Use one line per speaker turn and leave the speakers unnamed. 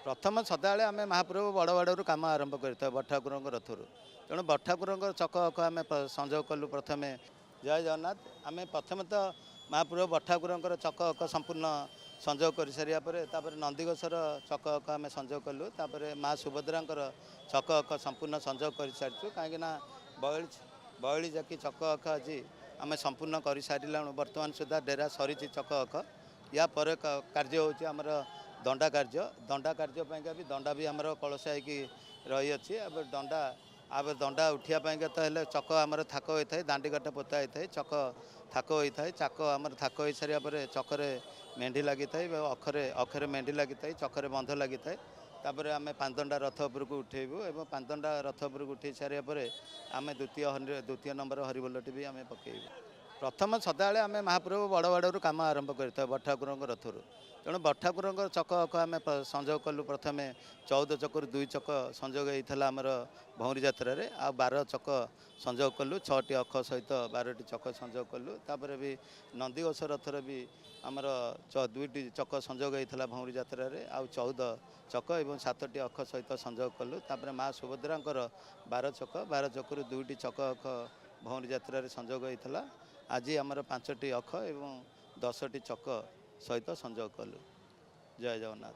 प्रथम सदाବେଳେ आम महाप्रभु बड़ बड़ू कम आरंभ कर बड़ ठाकुर रथर तेणु बड़ ठाकुर चक अख आम संजोग कलु प्रथम जय जगन्नाथ आम प्रथम तो महाप्रभु बड़ ठाकुर चक अख संपूर्ण संजोग कर सारापर नंदीघोषर चक अख आम संजोग कलु माँ सुभद्रा चक अख संपूर्ण संजोग कर सारी कहीं बयली जाकि चक अख आज आम संपूर्ण कर सारा बर्तमान सुधा डेरा सरी चक अख या पर कार्य होची आमर दंडा कार्य भी दंडा भी आमर कलसा रही अच्छी दंडा उठापी तो चक आमर थाक होता है दांडी काट पोता होता है चक थाक होता है चाक आमर थाक हो सारापर चक्रे मेढ़ी लगी था अखरे मेढ़ी लगी था चक्रे बंध लगी था तापर आम पांचदंडा रथ उपरକୁ उठेबू और पांचदंडा रथ उपरକୁ उठे सारापर आम द्वितीय नंबर हरिबोलटी भी आम पकेबू प्रथम सदाବେଳେ आम महाप्रभु बड़ बड़ू कम आरंभ कर बड़ ठाकुर रथर तेणु बड़ ठाकुर चक अख आम संजोग कलु प्रथम 14 चक्र 2 चक संजोग होता आमर भौरी यात्रा आ 12 चक संजोग कलु 6टी अख सहित 12टी चक संजोग कलु तापर भी नंदीघोष रथर भी आमर 2टी चक संजोग होता भौरी यात्रा आ 14 चक और 7टी अख सहित संजोग कलु तापर माँ सुभद्रा 12 चक्र 2टी चक अख भौरी यात्रा संजोग होता आज आमर 5टी अख एवं 10टी चक सहित संजोग कलु जय जगन्नाथ।